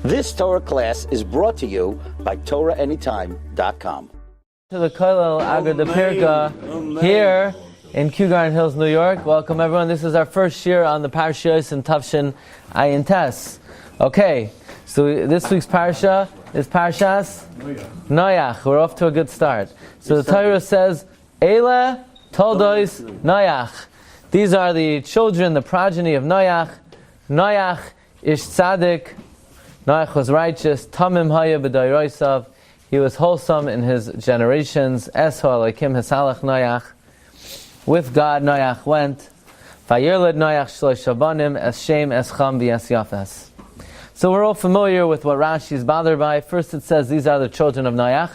This Torah class is brought to you by TorahAnytime.com. To the Kollel Agar de Pirka here in Kew Garden Hills, New York. Welcome everyone. This is our first year on the Parshas and Tavshin Ayin Tes. Okay, so this week's Parsha is Parshas Noach. We're off to a good start. So the Torah says, Eile Toldois Noach. These are the children, the progeny of Noach. Noach ish tzaddik. Noach was righteous. Tamim haya b'dayroisav. He was wholesome in his generations. Esho Elokim Hasalach Noach. With God Noach went. Vayirled Noach shlosh banim es Shem es Cham v'es Yafes. So we're all familiar with what Rashi is bothered by. First it says these are the children of Noach.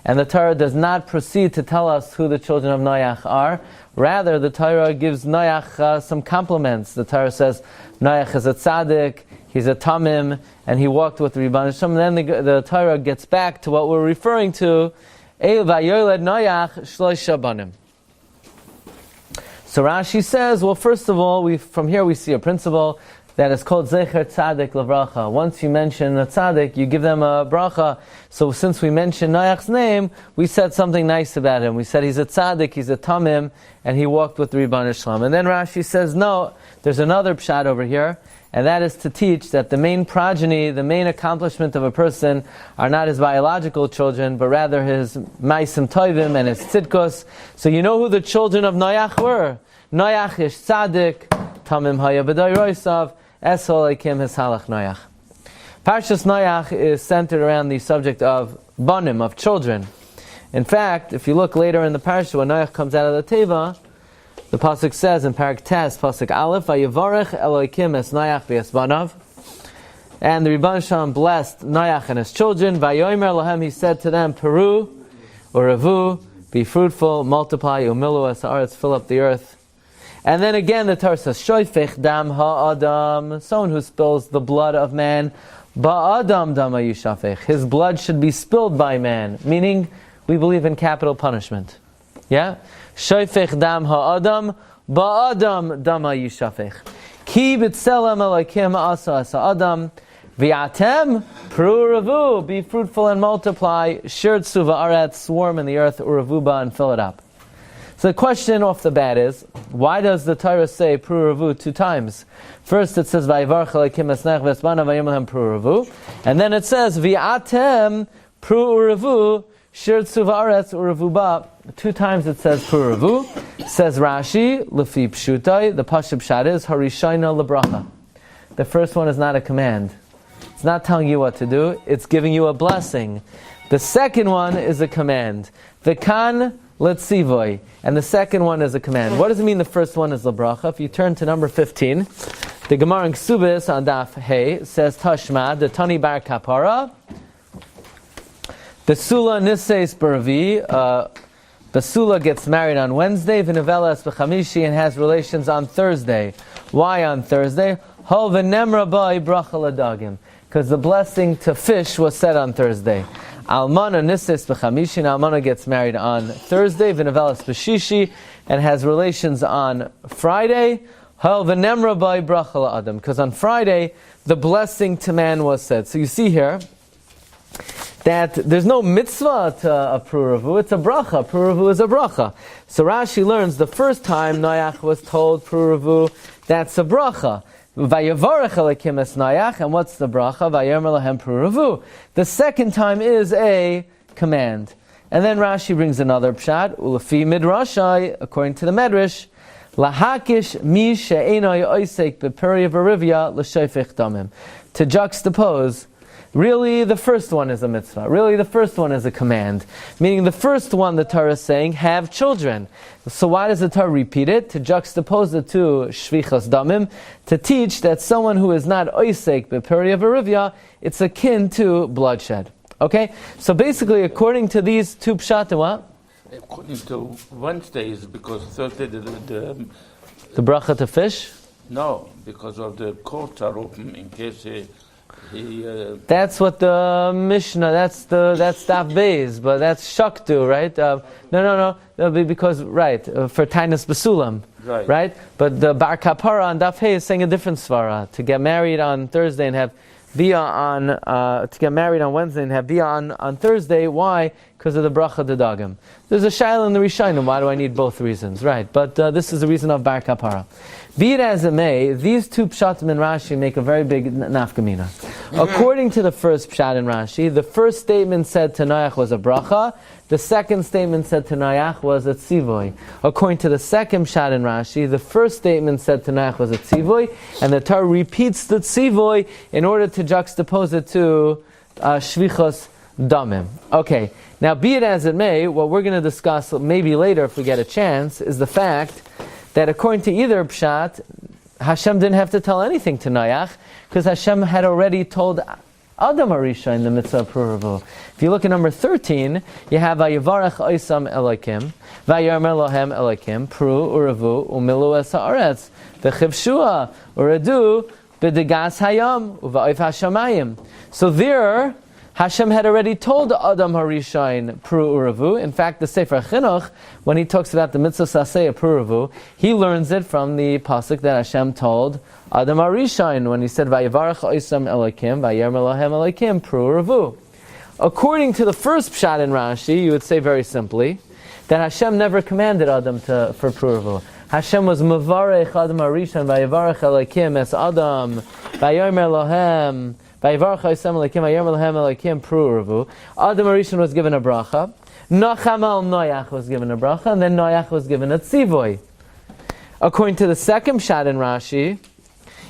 And the Torah does not proceed to tell us who the children of Noach are. Rather, the Torah gives Noach some compliments. The Torah says Noach is a tzaddik, he's a tamim, and he walked with Rebbeinu Shem. And then the Torah gets back to what we're referring to. Vayoled Noach shlosh banim. So Rashi says, well, first of all, from here we see a principle that is called Zecher Tzaddik Levracha. Once you mention a tzaddik, you give them a bracha. So since we mentioned Noach's name, we said something nice about him. We said he's a tzaddik, he's a tamim, and he walked with the Rebbeinu Shalom. And then Rashi says, no, there's another pshat over here, and that is to teach that the main progeny, the main accomplishment of a person are not his biological children, but rather his maisim toivim and his tzidkos. So you know who the children of Noach were? Noach ish tzaddik, tamim haya b'dayroisav, Esol Ekim Hisalach Noach. Parshas Noach is centered around the subject of banim, of children. In fact, if you look later in the Parsha, when Noach comes out of the Teva, the Pasuk says in Parak Tes, Pasuk Aleph, Vayevarech Elokim es Noach v'es banav. And the Rebbeinu Shalom blessed Noach and his children. Vayomer lahem, he said to them, Peru, Uravu, be fruitful, multiply, umilu es haaretz, fill up the earth. And then again the Torah says, Shoifech dam ha'adam, someone who spills the blood of man, ba'adam dama yishafech, his blood should be spilled by man, meaning we believe in capital punishment. Yeah? Shoifech dam ha'adam, ba'adam dama yishafech. Ki b'tselem elokim asa adam, v'atem pru, be fruitful and multiply, shirtsu va'aretz, swarm in the earth, uravuba, and fill it up. So the question off the bat is, why does the Torah say pru two times? First it says Vayivarech Elokim es Noach v'es banav vayom lahem pru, and then it says V'atem pru shirtzu va'aretz uravuba. Two times it says pru. Says Rashi, Lefi pshutai, the Pasha pshat is Harishayna lebracha. The first one is not a command. It's not telling you what to do, it's giving you a blessing. The second one is a command. V'kan Letzivoy. And the second one is a command. What does it mean the first one is lebracha? If you turn to number 15, the Gemara in Ksubis on Daf Hey says Tashma, the Tani Bar Kapara, the Sula Niseis Baravi, the Sula gets married on Wednesday, V'nevelas B'chamishi, and has relations on Thursday. Why on Thursday? Hol v'nemra bai bracha ladagim. Because the blessing to fish was said on Thursday. Almana nisis b'chamishin. Almana gets married on Thursday, v'nevelas b'shishi, and has relations on Friday. Hal v'nemra by bracha la'adam. Because on Friday, the blessing to man was said. So you see here that there's no mitzvah to a pruruvu, it's a bracha. Pruruvu is a bracha. So Rashi learns the first time Noach was told pruruvu, that's a bracha. Vayevarech Elokim es Noach, and what's the bracha? Vayomer lahem pruruvu. The second time is a command. And then Rashi brings another pshat, ulefi midrashai, according to the Medrash, lahakish mi she'enoi oisek b'peri v'rivya l'shoifech damim. To juxtapose, really the first one is a mitzvah. Really the first one is a command. Meaning the first one the Torah is saying, have children. So why does the Torah repeat it? To juxtapose it to shvichas damim, to teach that someone who is not oisek b'peri v'rivya, it's akin to bloodshed. Okay? So basically, according to these two pshatim, what? According to Wednesday is because Thursday the bracha to fish? No, because of the courts are open in case he that's what the Mishnah, that's Daf Beis, but that's Shaktu, right? No, that'll be because, right, for Tainus Basulam, right? But the Bar Kapara on Daf Hey is saying a different svara, to get married on Thursday and have bia on to get married on Wednesday and have bia on Thursday. Why? Because of the bracha dedagim. There's a shaila in the Rishonim. Why do I need both reasons? Right, but this is the reason of bar kapara. Be it as it may, these two pshatim in Rashi make a very big nafkamina. According to the first pshat in Rashi, the first statement said to Noach was a bracha. The second statement said to Noach was a tzivoy. According to the second pshat in Rashi, the first statement said to Noach was a tzivoy, and the Torah repeats the tzivoy in order to juxtapose it to shvichos damim. Okay, now be it as it may, what we're going to discuss maybe later if we get a chance is the fact that according to either pshat, Hashem didn't have to tell anything to Noach because Hashem had already told Adam Arisha in the mitzvah of pururu. If you look at number 13, you have Vayivarach Oisam Elokim, Vayomer Lohem Elokim, Pru Uravu Umilu Es Haaretz, V'chivshua Uradu B'degas Hayam Uvaoif Hashamayim. So there, Hashem had already told Adam Harishain Pru Uravu. In fact, the Sefer Chinuch, when he talks about the mitzvah saseh Puravu, he learns it from the pasuk that Hashem told Adam Harishain when he said Vayivarach Oisam Elokim, Vayomer Lohem Elokim, Pru Uravu. According to the first pshat in Rashi, you would say very simply that Hashem never commanded Adam for Pru Uravu. Hashem was Mavarech Adam Harishain Vayivarach Elokim es Adam Vayomer Lohem. Adam Arishan was given a bracha. Nachamal Noach was given a bracha, and then Noach was given a tzivoy. According to the second pshat in Rashi,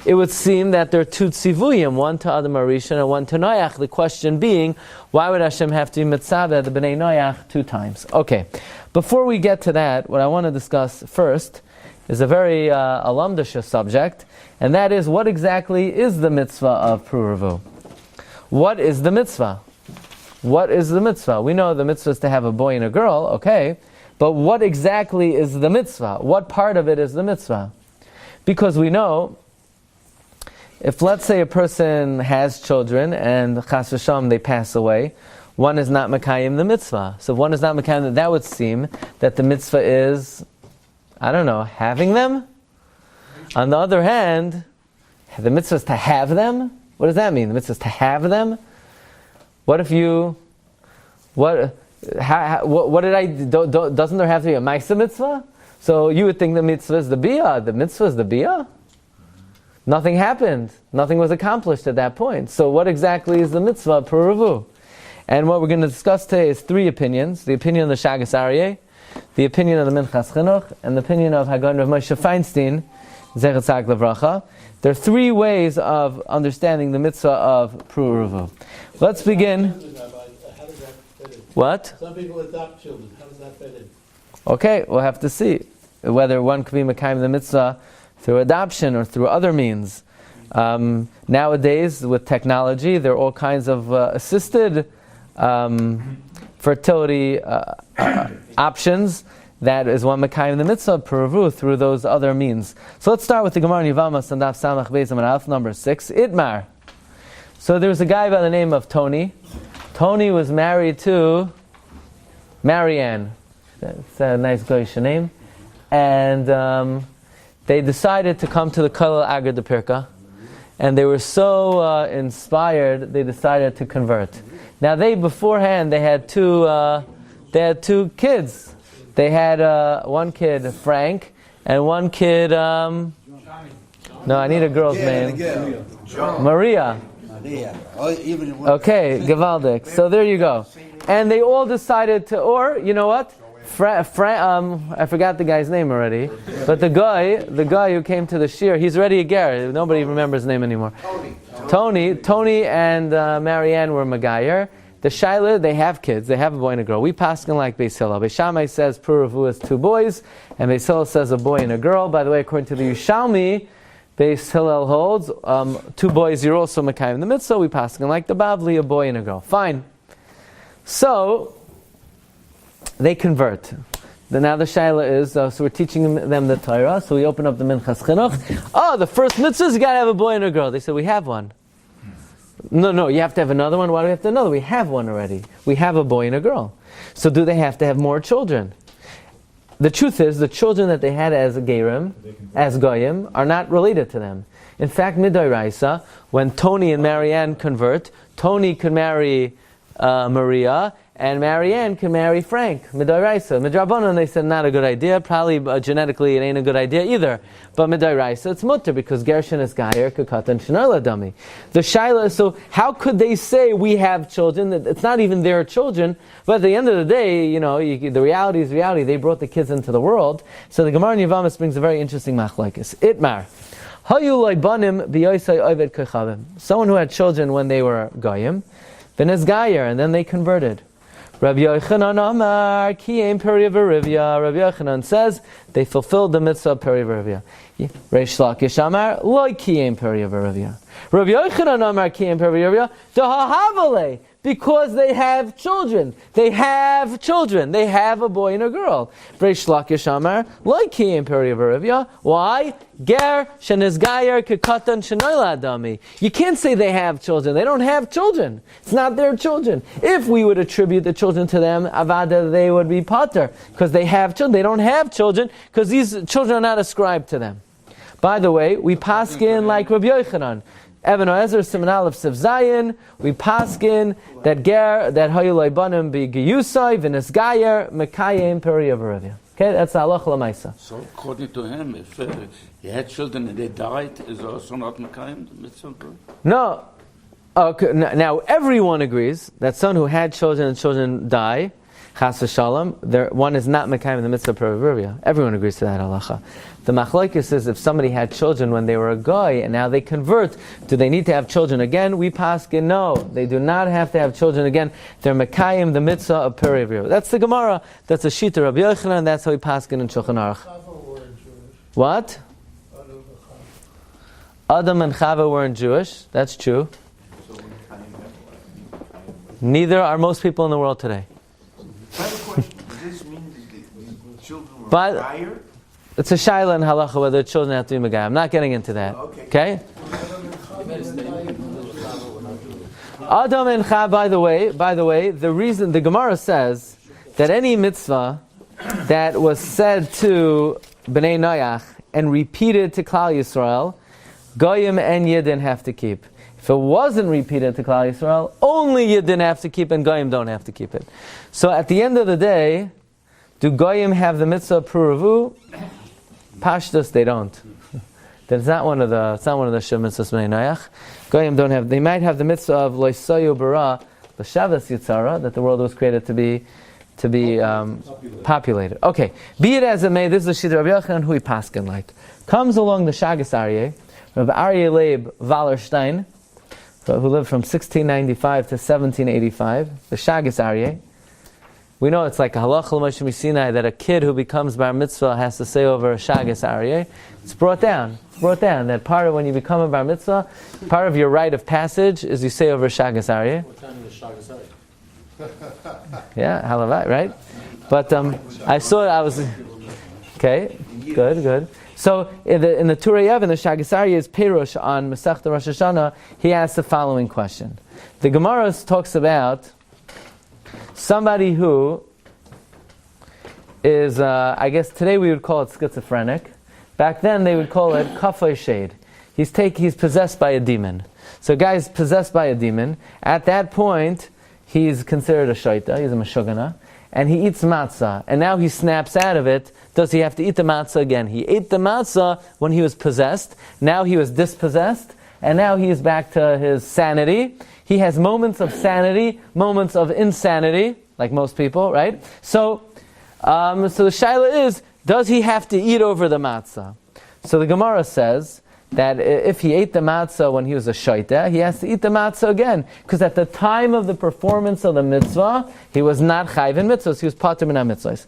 it would seem that there are two tzivuyim, one to Adam Arishan and one to Noach. The question being, why would Hashem have to be mitzvah the bnei Noach 2 times? Okay, before we get to that, what I want to discuss first is a very alumdisha subject, and that is what exactly is the mitzvah of pururu? What is the mitzvah? What is the mitzvah? We know the mitzvah is to have a boy and a girl, okay, but what exactly is the mitzvah? What part of it is the mitzvah? Because we know, if let's say a person has children and chas v'sham they pass away, one is not makayim the mitzvah. So if one is not makayim, that would seem that the mitzvah is, I don't know, having them? On the other hand, the mitzvah is to have them? What does that mean? The mitzvah is to have them? What if you... What did I... doesn't there have to be a ma'aseh mitzvah? So you would think the mitzvah is the biyah. The mitzvah is the biyah? Nothing happened. Nothing was accomplished at that point. So what exactly is the mitzvah of puravu? And what we're going to discuss today is 3 opinions. The opinion of the Shagas Aryeh, the opinion of the Minchas Chinuch, and the opinion of Hagon Rav Moshe Feinstein, Zechat Tzaddik Levracha. There are 3 ways of understanding the mitzvah of pururu. Let's begin. How does that fit in? What? Some people adopt children. How does that fit in? Okay, we'll have to see whether one could be mekayim the mitzvah through adoption or through other means. Nowadays, with technology, there are all kinds of assisted fertility options. That is one mekayim the mitzvah puravu through those other means. So let's start with the Gemara in Yevamos and Daf Samach Beis Amud Aleph number 6. Itmar. So there was a guy by the name of Tony. Tony was married to Marianne. That's a nice goyish name. And they decided to come to the Kollel Agad de Pirka. And they were so inspired, they decided to convert. Now beforehand, they had two kids. They had one kid, Frank, and one kid, no, I need a girl's name. Maria. Okay, Gavaldik. So there you go. And they all decided to, or, you know what? I forgot the guy's name already. But the guy who came to the Shiur, he's already a ger. Nobody remembers his name anymore. Tony and Marianne were Magayer. The Shaila, they have kids. They have a boy and a girl. We paskin like Beis Hillel. Beis Shammai says puravu is 2 boys, and Beis Hillel says a boy and a girl. By the way, according to the Yushalmi, Beis Hillel holds 2 boys. You're also mekayim the mitzvah. We paskin like the Bavli, a boy and a girl. Fine. So they convert. Now the Shaila is, so we're teaching them the Torah. So we open up the Minchas Chinuch. Oh, the first mitzvah is you got to have a boy and a girl. They said we have one. No, you have to have another one. Why do we have to have another? We have one already. We have a boy and a girl. So do they have to have more children? The truth is, the children that they had as Gerim, as Goyim, are not related to them. In fact, midoraisa, when Tony and Marianne convert, Tony can marry Maria, and Marianne can marry Frank. Midoraisa. Midrabanan, they said not a good idea. Probably genetically it ain't a good idea either. But midoraisa, it's mutter because Gershon is Gayer, Kakatan, Shinola Dami. The Shaila, so how could they say we have children? It's not even their children. But at the end of the day, the reality is reality. They brought the kids into the world. So the Gemara in Yevamos brings a very interesting machlokes. Itmar. Someone who had children when they were Goyim, then is Gayer, and then they converted. Rabbi Yochanan Amar Kiyem Perivarivya. Rabbi Yochanan says they fulfilled the mitzvah of Perivarivya. Reish Lakish Amar Lo Kiyem Perivarivya. Rabbi Yochanan Amar Kiyem Perivarivya Dahavale, because they have children. They have children. They have a boy and a girl. Reish Lakish Amar Lo Kiyem Perivarivya. Why? Ger Shenizgayer Kekatan Shenoila Adami. You can't say they have children. They don't have children. It's not their children. If we would attribute the children to them, Avada, they would be Pater, because they have children. They don't have children because these children are not ascribed to them. By the way, we paskin like Rabbi Yochanan. Even Oezer Siman Aleph Siv Zayin, we paskin that Hayulay Banim be Giyusai V'Nisgayer Mekayim Periyavarivya. Okay, that's the halacha l'maisa. So according to him, if he had children and they died, is also not Mekayim, the mitzvah? No. Okay, now everyone agrees that someone who had children and children die, chas v'shalom, one is not Mekayim the mitzvah perivirya. Everyone agrees to that halacha. The machlokes is if somebody had children when they were a guy and now they convert, do they need to have children again? We paskin no, they do not have to have children again. They're Mekayim the mitzvah of perivirya. That's the Gemara. That's a shita Rabbi Yochanan. That's how we paskin in Shulchan Aruch. What? Adam and Chava weren't Jewish. That's true. Neither are most people in the world today. I have a question. Does this mean that the children were But higher? it's a shaila in halacha whether children have to be megayim. I'm not getting into that. Okay? Adam and Chava, by the way, the reason the Gemara says that any mitzvah that was said to Bnei Noach and repeated to Klal Yisrael, Goyim and Yidden have to keep. If it wasn't repeated to Klal Yisrael, only Yidden have to keep and Goyim don't have to keep it. So at the end of the day, do Goyim have the mitzvah puravu? Pashtas, they don't. That's not one of the Shiv mitzvahs Bnei Noach. Goyim don't have. They might have the mitzvah of loisayu bara l'shavas yitzara, that the world was created to be populated. Okay, be it as it may, this is the Shita Rabbi Yochanan who he paskin like. Comes along the Shagas Aryeh, Rabbi Aryeh Leib Wallerstein, who lived from 1695 to 1785, the Shagas Aryeh. We know it's like a halacha l'Moshe Sinai that a kid who becomes bar mitzvah has to say over a Shagas Aryeh. It's brought down that part of when you become a bar mitzvah, part of your rite of passage is you say over Shagas Aryeh. What time is Shagas Aryeh? Yeah, halavai, right? But I saw it. I was okay. Good. So in the Turei Yevon, the Shagas Aryeh's Perush on Masechta Rosh Hashanah, he asks the following question. The Gemara talks about somebody who is, I guess today we would call it schizophrenic. Back then they would call it kafay shade. He's possessed by a demon. So a guy's possessed by a demon. At that point, he's considered a shaita, he's a meshugana, and he eats matzah. And now he snaps out of it. Does he have to eat the matzah again? He ate the matzah when he was possessed. Now he was dispossessed. And now he is back to his sanity. He has moments of sanity, moments of insanity, like most people, right? So the shaila is, does he have to eat over the matzah? So the Gemara says that if he ate the matzah when he was a shaita, he has to eat the matzah again. Because at the time of the performance of the mitzvah, he was not chayv in mitzvahs, he was pater min ha-mitzvahs.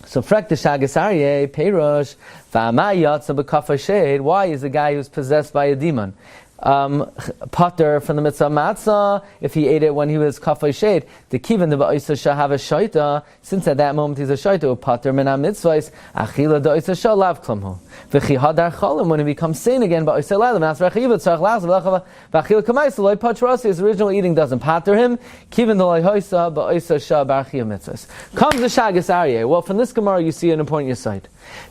So frek the Shagas Aryeh, Perush, V'ama yatsa b'kafay shade. Why is a guy who's possessed by a demon? pater from the mitzvah matzah if he ate it when he was kafay shade. The kivan the ba'isa shah have a shaita, since at that moment he's a shaita, pater min ha-mitzvahs, achila da'isa shah lav klamhu. V'chi hadar cholim, when he becomes sane again, ba'isa lalim, asra chayivat, tzarech lachav, v'achila kamaisa, loy patrasi, his original eating doesn't pater him, kivan the loy hoisa, ba'isa shah barchiyah mitzvahs. Comes the shagas aryeh. Well, from this Gemara you see an important yesod.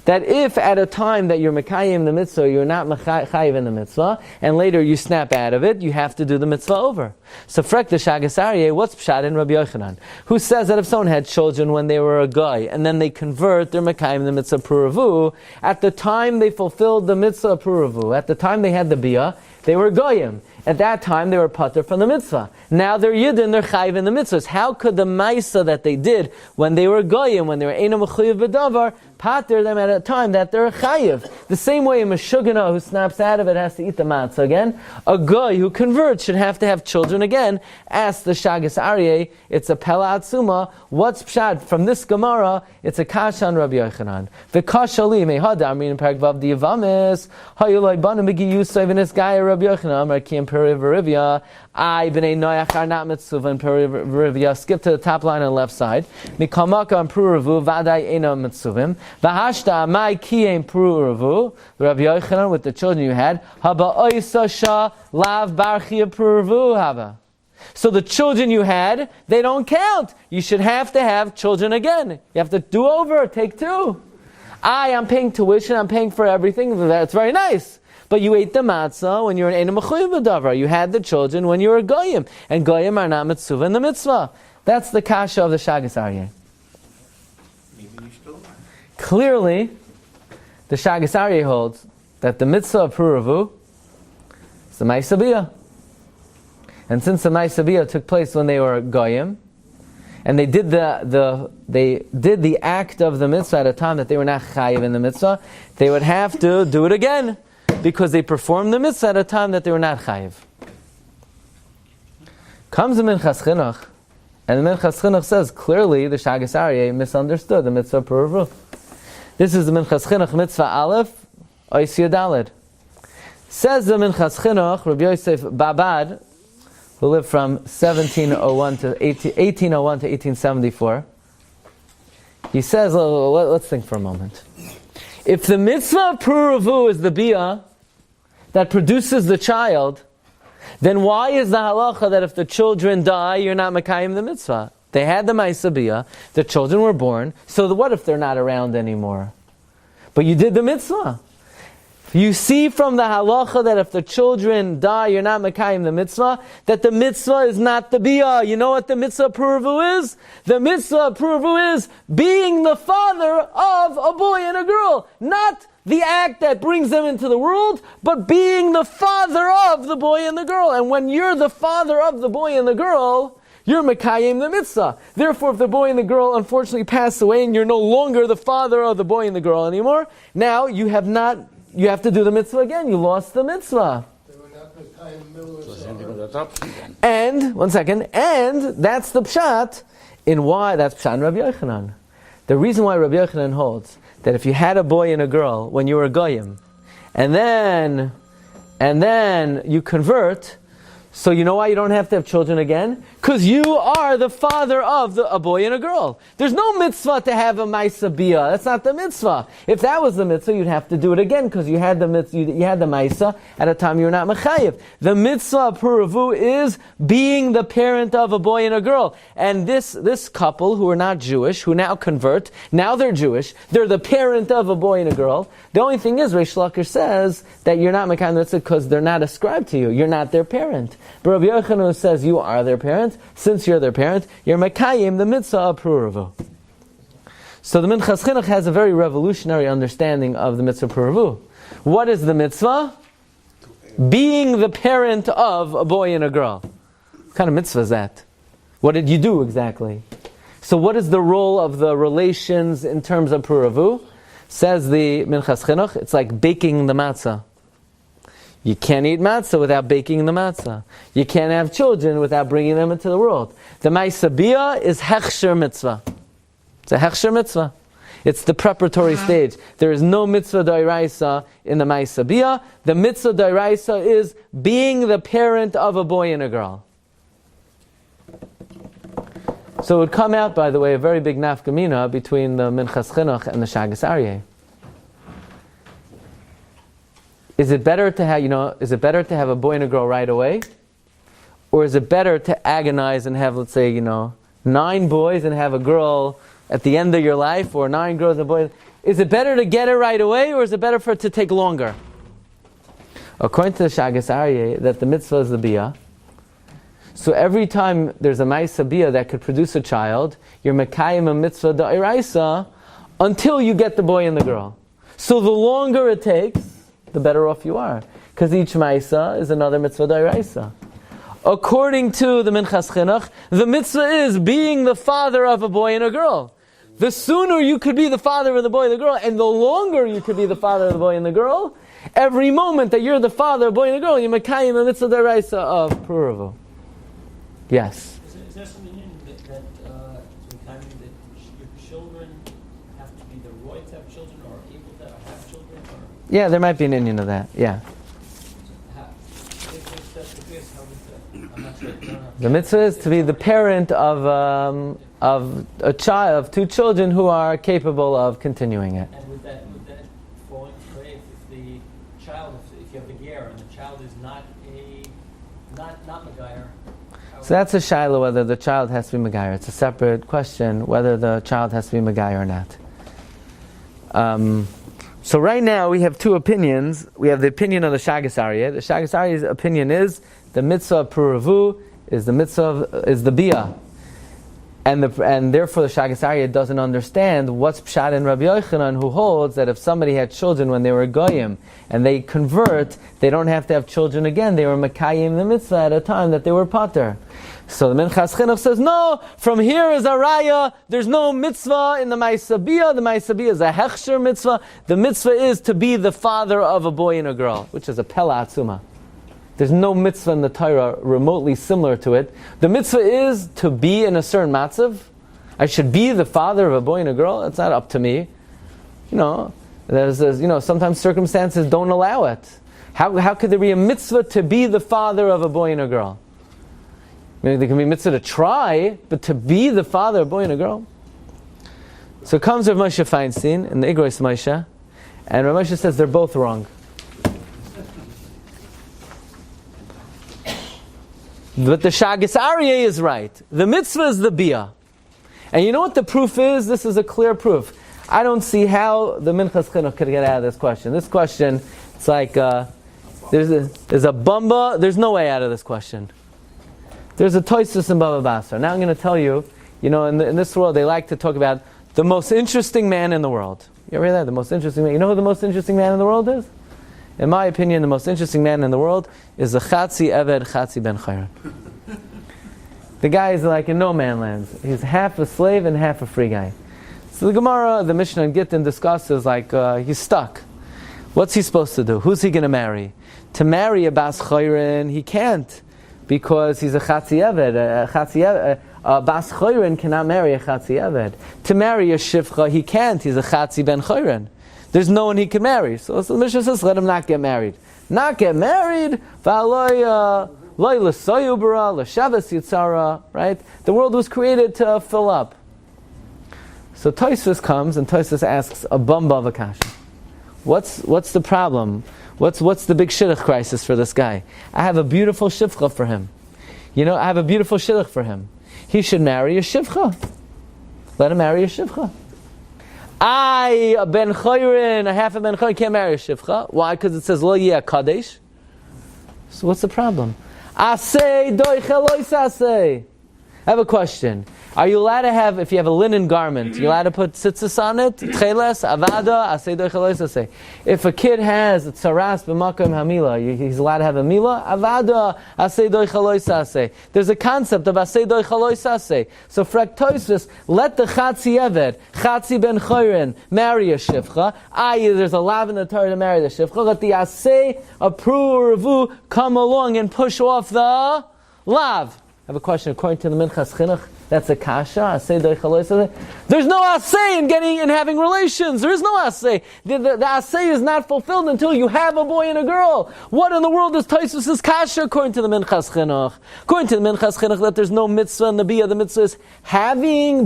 That if at a time that you're mekayim the mitzvah, you're not mechayiv in the mitzvah, and later you snap out of it, you have to do the mitzvah over. So frek the shagas aryeh, what's pshat in Rabbi Yochanan? Who says that if someone had children when they were a guy, and then they convert, they're mekayim the mitzvah puravu, at the time they fulfilled the mitzvah puravu, at the time they had the biyah, they were goyim. At that time, they were pater from the mitzvah. Now they're yidden, they're chayiv in the mitzvahs. How could the maisa that they did when they were goyim, when they were eino mechuyev b'davar, pater them at a time that they're chayiv? The same way a meshugana who snaps out of it has to eat the matzah again. A goy who converts should have to have children again. Ask the shagas aryeh. It's a pela atzuma. What's pshat from this Gemara? It's a kasha on Rabbi Yochanan. The kasha li mehada amin in parak vav diavamis hayulay banim b'gi yusay v'nis gaya Rabbi Yochanan markim perivarivya. I b'nei Noach are not mitzvah and perivarivya. Skip to the top line on the left side. Mikamaka and puravu vaday ena mitzvahim. V'hashta mai kiyem puravu. Rabbi Yochanan with the children you had. Haba oisa shah lav barchia puravu haba. So the children you had, they don't count. You should have to have children again. You have to do over, take two. I'm paying tuition, I'm paying for everything. That's very nice. But you ate the matzah when you were in Eina Mechuyev B'davar. You had the children when you were goyim. And goyim are not mitzvah in the mitzvah. That's the kasha of the shagas aryeh. Clearly, the shagas aryeh holds that the mitzvah of puravu is the ma'aseh biyah. And since the ma'aseh biyah took place when they were goyim, and they did the act of the mitzvah at a time that they were not chayiv in the mitzvah, they would have to do it again, because they performed the mitzvah at a time that they were not chayiv. Comes the Minchas Chinuch, and the Minchas Chinuch says, clearly the shagas aryeh misunderstood the mitzvah puravu. This is the Minchas Chinuch mitzvah aleph, ois yadalid. Says the Minchas Chinuch, Rabbi Yosef Babad, who lived from 1801 to 1874. He says, let's think for a moment. If the mitzvah of puravu is the biyah that produces the child, then why is the halacha that if the children die, you're not mekayim the mitzvah? They had the ma'aseh biyah, the children were born, so what if they're not around anymore? But you did the mitzvah. You see from the halacha that if the children die, you're not mekayim the mitzvah, that the mitzvah is not the biyah. You know what the mitzvah puravu is? The mitzvah puravu is being the father of a boy and a girl. Not the act that brings them into the world, but being the father of the boy and the girl. And when you're the father of the boy and the girl, you're mekayim the mitzvah. Therefore, if the boy and the girl unfortunately pass away and you're no longer the father of the boy and the girl anymore, now you have to do the mitzvah again. You lost the mitzvah. They were not mekayim mitzvah. And, one second, and that's the pshat in why, that's pshat in Rabbi Yochanan. The reason why Rabbi Yochanan holds that if you had a boy and a girl when you were goyim, and then you convert, so you know why you don't have to have children again? Because you are the father of a boy and a girl. There's no mitzvah to have a ma'aseh biyah. That's not the mitzvah. If that was the mitzvah, you'd have to do it again because you had the mitzvah, you had the ma'aseh at a time you were not mechayiv. The mitzvah of puravu is being the parent of a boy and a girl. And this couple who are not Jewish, who now convert, now they're Jewish, they're the parent of a boy and a girl. The only thing is, Reish Lakish says that you're not mekayim the mitzvah because they're not ascribed to you. You're not their parent. But Rabbi Yochanan says you are their parent. Since you're their parent, you're mekayim the mitzvah of puravu. So the Minchas Chinuch has a very revolutionary understanding of the mitzvah puravu. What is the mitzvah? Being the parent of a boy and a girl. What kind of mitzvah is that? What did you do exactly? So what is the role of the relations in terms of puravu? Says the Minchas Chinuch, it's like baking the matzah. You can't eat matzah without baking the matzah. You can't have children without bringing them into the world. The ma'aseh biyah is hechsher mitzvah. It's a hechsher mitzvah. It's the preparatory stage. There is no mitzvah d'oraisa in the Ma'aseh Bia. The mitzvah d'oraisa is being the parent of a boy and a girl. So it would come out, by the way, a very big nafkamina between the Minchas Chinuch and the Shagas Aryeh. Is it better to have, is it better to have a boy and a girl right away? Or is it better to agonize and have, let's say, 9 boys and have a girl at the end of your life, or 9 girls and a boy? Is it better to get it right away, or is it better for it to take longer? According to the Shagas Aryeh, that the mitzvah is the bia. So every time there's a ma'aseh bia that could produce a child, you're mekayim a mitzvah d'oraisa until you get the boy and the girl. So the longer it takes, the better off you are, because each ma'aseh is another mitzvah d'oraisa. According to the Minchas Chinuch, the mitzvah is being the father of a boy and a girl. The sooner you could be the father of the boy and the girl, and the longer you could be the father of the boy and the girl, every moment that you're the father of a boy and a girl, you're mekayim a mitzvah d'oraisa of puravu. Yes. Is there something in that your children have to be the right to have children, or able to have children? Or Yeah, there might be an Indian of that. Yeah. if that's the case, how is that? I'm not sure. The mitzvah is to be the parent of a child, of 2 children who are capable of continuing it. And would that fall into play if the child, if you have a ger and the child is not Megayer? So that's a shaila whether the child has to be Megayer. It's a separate question whether the child has to be Megayer or not. So right now we have 2 opinions. We have the opinion of the Shagas Aryeh. The Shagas Aryeh's opinion is the mitzvah of puravu is the bia. And therefore the Shagas Aryeh doesn't understand what's pshat in Rabbi Yochanan, who holds that if somebody had children when they were goyim and they convert, they don't have to have children again. They were mekayim the mitzvah at a time that they were pater. So the Minchas Chinuch says, no, from here is a raya. There's no mitzvah in the Ma'aseh Bia. The Ma'aseh Bia is a hechsher mitzvah. The mitzvah is to be the father of a boy and a girl, which is a pela atzuma. There's no mitzvah in the Torah remotely similar to it. The mitzvah is to be in a certain matzav. I should be the father of a boy and a girl. It's not up to me. Sometimes circumstances don't allow it. How could there be a mitzvah to be the father of a boy and a girl? Maybe there can be a mitzvah to try, but to be the father of a boy and a girl. So comes Rav Moshe Feinstein in the Igros Moshe, and Rav Moshe says they're both wrong. But the Shagas Aryeh is right. The mitzvah is the bia. And you know what the proof is? This is a clear proof. I don't see how the Minchas Chinuch could get out of this question. This question, it's like, there's a bumba, there's no way out of this question. There's a toisus in Bava Basra. Now I'm going to tell you, in this world they like to talk about the most interesting man in the world. You ever hear that? The most interesting man. You know who the most interesting man in the world is? In my opinion, the most interesting man in the world is the Chatzi Eved Chatzi Ben Chayron. The guy is like in no man lands. He's half a slave and half a free guy. So the Gemara, the Mishnah and Gittin discusses he's stuck. What's he supposed to do? Who's he going to marry? To marry a Bas Chayron, he can't, because he's a Chatzi Eved. A Bas Chayron cannot marry a Chatzi Eved. To marry a Shifcha, he can't. He's a Chatzi Ben Chayron. There's no one he can marry. So the Mishnah says, let him not get married. Not get married, right? The world was created to fill up. So Tosfos comes and Tosfos asks a bumba of a kasha. What's the problem? What's the big shidduch crisis for this guy? I have a beautiful shivcha for him. I have a beautiful shidduch for him. He should marry a shivcha. Let him marry a shivcha. A ben chayrin, a half a ben chayrin can't marry a shivcha. Why? Because it says lo yeh kadesh. So what's the problem? Asay doichel loisasay. I have a question. Are you allowed to have, if you have a linen garment, you're allowed to put tzitzis on it? Tcheles, avada, asay doichel loisasay. If a kid has tzaras b'makam hamila, he's allowed to have a mila? Avada, asay doichel loisasay. There's a concept of asay doichel loisasay. So frek Tosfos, let the Chatzi Eved, Chatzi ben Chayrin, marry a shivcha. There's a lav in the Torah to marry the shivcha. Let the asay, a pru revu, come along and push off the lav. I have a question. According to the Minchas Chinuch, That's a kasha. Asay doich haloisa. There's no asay in getting and having relations. There is no asay. The asay is not fulfilled until you have a boy and a girl. What in the world is Tosfos' kasha according to the Minchas Chinuch? According to the Minchas Chinuch, that there's no mitzvah in the biyah. The mitzvah is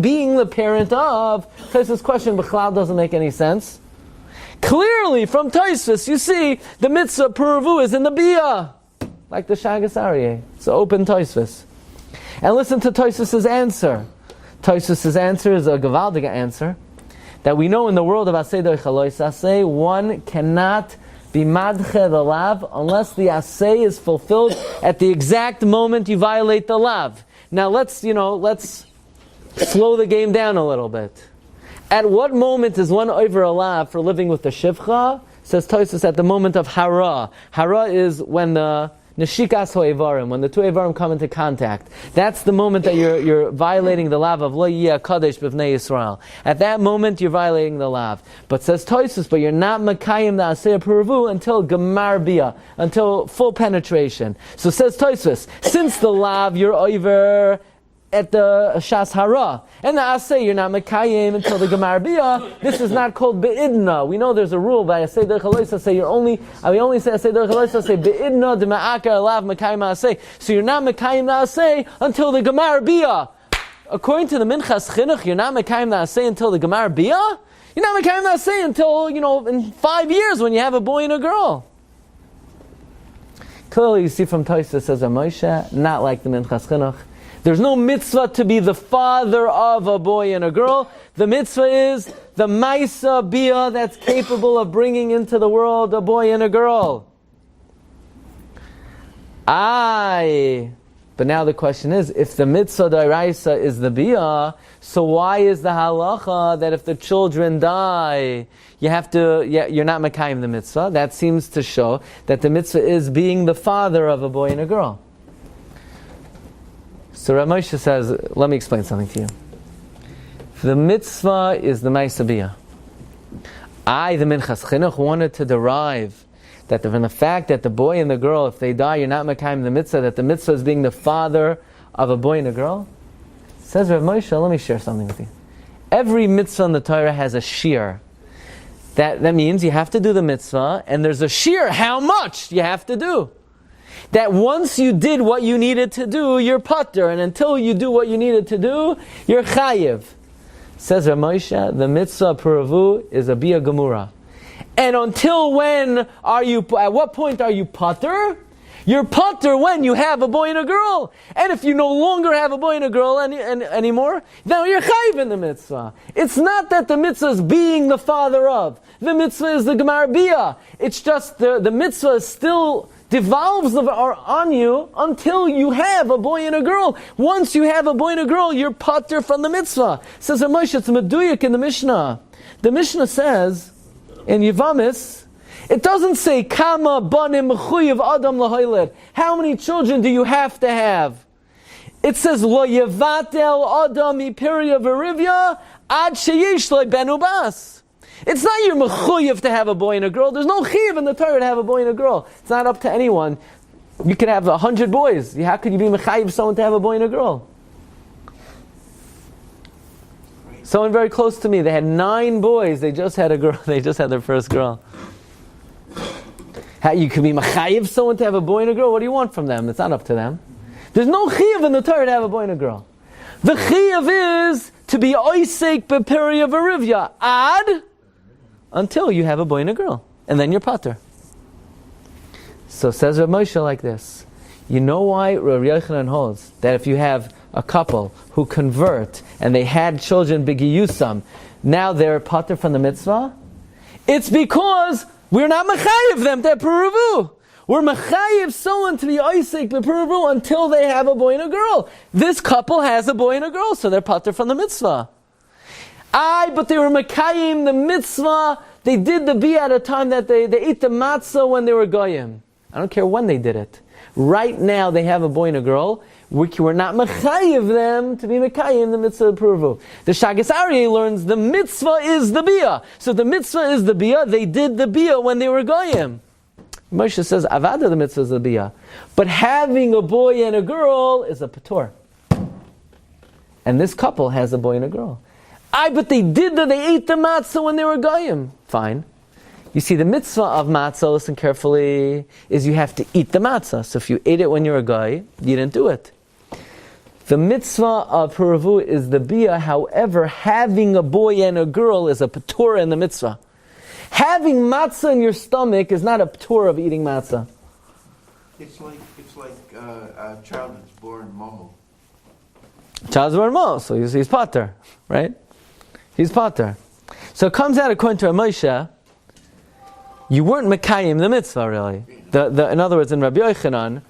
being the parent of. Tosfos' question, B'chlal, doesn't make any sense. Clearly, from Tosfos, you see the mitzvah puravu is in the biyah, like the Shagas Aryeh. It's an open Tosfos. And listen to Tosfos' answer. Tosfos' answer is a gewaldige answer that we know in the world of Asay Doich Halois Asay, one cannot be madche the lav unless the Asay is fulfilled at the exact moment you violate the lav. Now let's slow the game down a little bit. At what moment is one over a lav for living with the shivcha? Says Tosfos, at the moment of hara. Hara is when the Neshikas ho'evarim, when the two evarim come into contact. That's the moment that you're violating the lav of lo yiyeh kadosh b'vnei Yisrael. At that moment, you're violating the lav. But says Tosfos, but you're not makayim the aseh puravu until gemar biyah, until full penetration. So says Tosfos, since the lav you're over at the shas hara, and the aseh you're not makayim until the gemar biyah. This is not called beidna. We know there's a rule by aseh derech halois aseh. We only say aseh derech halois aseh beidna dema'akar lav makayim aseh. So you're not makayim the aseh until the gemar biyah. According to the Minchas Chinuch, you're not makayim the aseh until the gemar biyah. You're not makayim the aseh until in 5 years when you have a boy and a girl. Clearly, you see from Tosfos says Moshe, not like the Minchas Chinuch. There's no mitzvah to be the father of a boy and a girl. The mitzvah is the maisa biyah that's capable of bringing into the world a boy and a girl. But now the question is, if the mitzvah d'oraisa is the biyah, so why is the halacha that if the children die, you're not makayim the mitzvah? That seems to show that the mitzvah is being the father of a boy and a girl. So Rav Moshe says, let me explain something to you. The mitzvah is the Maisa Biyah. The Minchas Chinuch, wanted to derive that from the fact that the boy and the girl, if they die, you're not makayim the mitzvah, that the mitzvah is being the father of a boy and a girl. Says Rav Moshe, let me share something with you. Every mitzvah in the Torah has a shiur. That means you have to do the mitzvah, and there's a shiur, how much you have to do. That once you did what you needed to do, you're patur, and until you do what you needed to do, you're chayiv. Says Rav Moshe, the mitzvah puravu is a biyah gemura. And until when at what point are you patur? You're patur when you have a boy and a girl. And if you no longer have a boy and a girl anymore, now you're chayiv in the mitzvah. It's not that the mitzvah is being the father of. The mitzvah is the gemar biyah. It's just the mitzvah is still devolves on you until you have a boy and a girl. Once you have a boy and a girl, you're patur from the mitzvah. Says Rav Moshe, it's meduyik in the Mishnah. The Mishnah says in Yevamis, it doesn't say kama banim mechuyev adam lahoyled. How many children do you have to have? It says lo yevatel adam mipirya v'rivya ad sheyesh lo benu bas. It's not your mechuyev to have a boy and a girl. There's no chiyev in the Torah to have a boy and a girl. It's not up to anyone. You could have 100 boys. How could you be mechayev someone to have a boy and a girl? Someone very close to me, they had 9 boys. They just had a girl. They just had their first girl. How you could be mechayev someone to have a boy and a girl? What do you want from them? It's not up to them. There's no chiyev in the Torah to have a boy and a girl. The chiyev is to be oisek beperiya v'rivya ad until you have a boy and a girl, and then you're patur. So says Rav Moshe like this. You know why Rav Yochanan holds that if you have a couple who convert and they had children b'giyusam, now they're patur from the mitzvah? It's because we're not mechayev them to puravu. We're mechayev someone to be oisek b'puravu until they have a boy and a girl. This couple has a boy and a girl, so they're patur from the mitzvah. But they were mekayim the mitzvah. They did the biyah at a time that they ate the matzah when they were goyim. I don't care when they did it. Right now they have a boy and a girl. We're not mechayiv them to be mekayim the mitzvah of puravu. The Shagas Aryeh learns the mitzvah is the biyah. So the mitzvah is the biyah. They did the biyah when they were goyim. Moshe says avada the mitzvah is the biyah, but having a boy and a girl is a patur. and this couple has a boy and a girl. But they ate the matzah when they were goyim. Fine. You see, the mitzvah of matzah, listen carefully, is you have to eat the matzah. So if you ate it when you were a guy, you didn't do it. The mitzvah of puravu is the bia. However, having a boy and a girl is a patur in the mitzvah. Having matzah in your stomach is not a patur of eating matzah. It's like a child that's born moho. Child's born mo, so he's pater, right? He's pater. So it comes out according to Moshe, you weren't mekayim the mitzvah, really. In other words, in Rabbi Yochanan,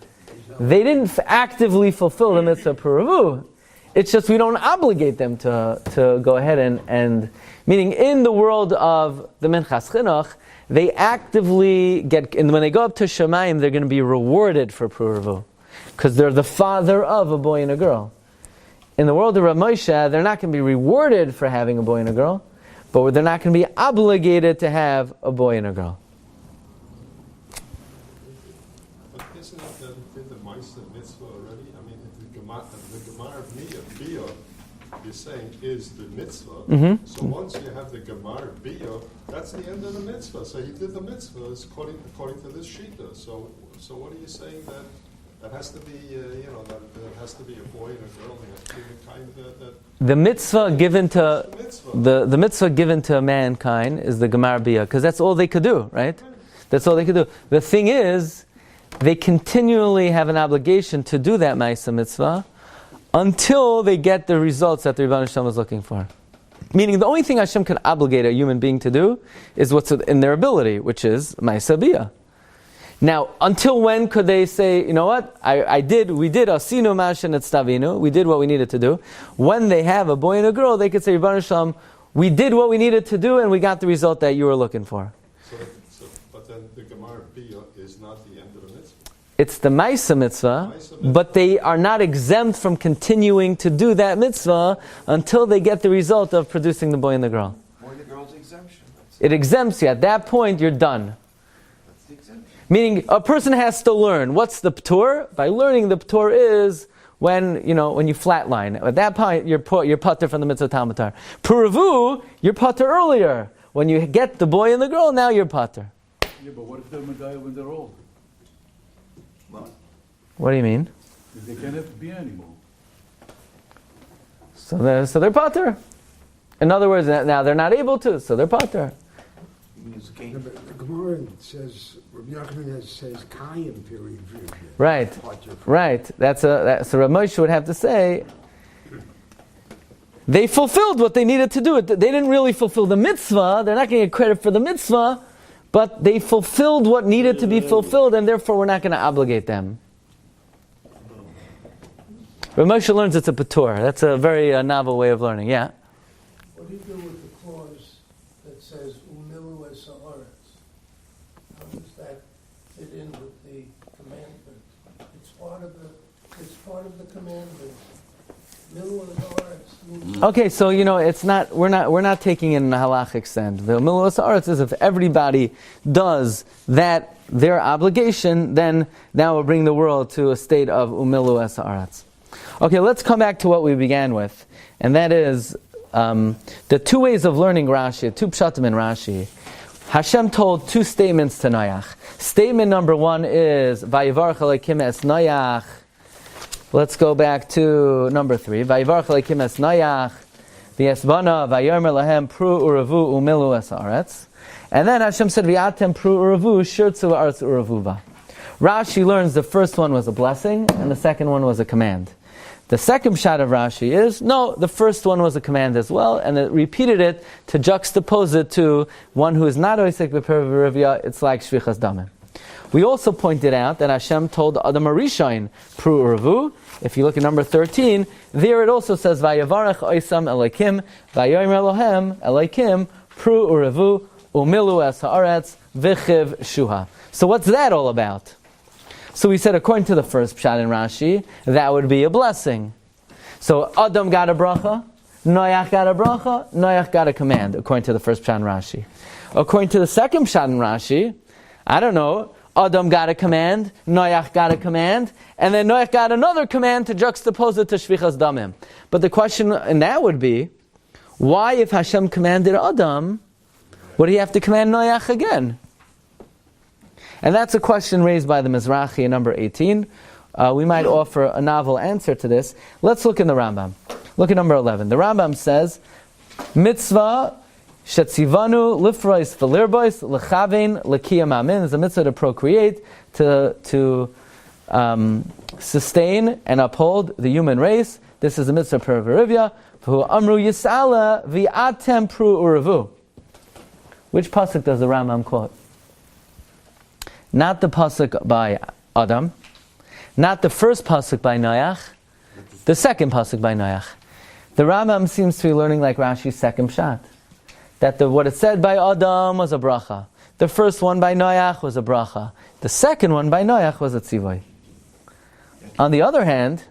they didn't actively fulfill the mitzvah puravu. It's just we don't obligate them to go ahead and meaning in the world of the Minchas Chinuch, they actively get, and when they go up to Shemayim, they're going to be rewarded for puravu, because they're the father of a boy and a girl. In the world of Rav Moshe, they're not going to be rewarded for having a boy and a girl, but they're not going to be obligated to have a boy and a girl. But isn't it that it did the Meister mitzvah already? I mean, the Gemara Bia, you're saying, is the mitzvah. Mm-hmm. So once you have the Gemara Bia, that's the end of the mitzvah. So he did the mitzvah according to this shita. So what are you saying that has to be, that has to be a boy and a girl, and has to be the kind that the mitzvah given to the mitzvah given to mankind is the Gemara Bia, because that's all they could do, right? That's all they could do. The thing is, they continually have an obligation to do that Ma'aseh mitzvah until they get the results that the Rebbeinu Shalom is looking for. Meaning, the only thing Hashem can obligate a human being to do is what's in their ability, which is Ma'aseh Bia. Now, until when could they say, you know what, we did asinu mashen et stavinu, we did what we needed to do. When they have a boy and a girl, they could say, Rebbeinu Shalom, we did what we needed to do and we got the result that you were looking for. But then the Gemara Bia is not the end of the mitzvah. It's the Ma'aseh mitzvah, but they are not exempt from continuing to do that mitzvah until they get the result of producing the boy and the girl. Boy and the girl's exemption. It exempts you. At that point, you're done. Meaning, a person has to learn. What's the p'tur? By learning, the p'tur is when you flatline. At that point, you're pater from the mitzvah Talmud Torah. Puravu, you're pater earlier. When you get the boy and the girl, now you're pater. Yeah, but what if they're Medaya when they're old? What do you mean? They can't have to be anymore. So they're pater. In other words, now they're not able to, so they're pater. The Gemara says, Rabbi Yochanan says, Kayim period. Right. So Rav Moshe would have to say, they fulfilled what they needed to do. They didn't really fulfill the mitzvah. They're not going to get credit for the mitzvah, but they fulfilled what needed to be fulfilled, and therefore we're not going to obligate them. Rav Moshe learns it's a patur. That's a very novel way of learning. Yeah. What do you do with the clause that says umilu es haaretz? How does that fit in with the commandment? It's part of the commandment. Milu es haaretz. Okay, so it's not. We're not taking it in a halachic sense. The umilu es haaretz is if everybody does that their obligation, then now we'll bring the world to a state of umilu es haaretz. Okay, let's come back to what we began with, and that is the two ways of learning Rashi, two pshatim in Rashi. Hashem told two statements to Noach. Statement number one is Vayivarach Elokim es Noach. Let's go back to number 3. Vayivarach Elokim es Noach v'yesbana vayomer lahem pru uravu umilu es haaretz. And then Hashem said v'yatem pru uravu shirtzu haaretz uravuva. Rashi learns the first one was a blessing and the second one was a command. The second shot of Rashi is, no, the first one was a command as well, and it repeated it to juxtapose it to one who is not oisek b'perivya, it's like shvichas damim. We also pointed out that Hashem told Adam Arishain, pru uravu. If you look at number 13, there it also says, Vayavarach oisam elokim, vayomer lohem elokim, pru uravu, umilu es haaretz, v'chiv shuha. So what's that all about? So we said, according to the first pshat in Rashi, that would be a blessing. So Adam got a bracha, Noach got a bracha, Noach got a command, according to the first pshat in Rashi. According to the second pshat in Rashi, I don't know, Adam got a command, Noach got a command, and then Noach got another command to juxtapose it to Shvichas Damim. But the question, and that would be, why if Hashem commanded Adam, would he have to command Noach again? And that's a question raised by the Mizrahi in number 18. We might offer a novel answer to this. Let's look in the Rambam. Look at number 11. The Rambam says, Mitzvah shetzivanu lifrois v'lirbois lechavein lekiyam amin. Is a mitzvah to procreate, to sustain and uphold the human race. This is a mitzvah per verivya. V'hu amru yisala v'atem pru uravu. Which pasuk does the Rambam quote? Not the pasuk by Adam, not the first pasuk by Noach, the second pasuk by Noach. The Rambam seems to be learning like Rashi's second pshat, that what it said by Adam was a bracha. The first one by Noach was a bracha. The second one by Noach was a tzivoi. On the other hand,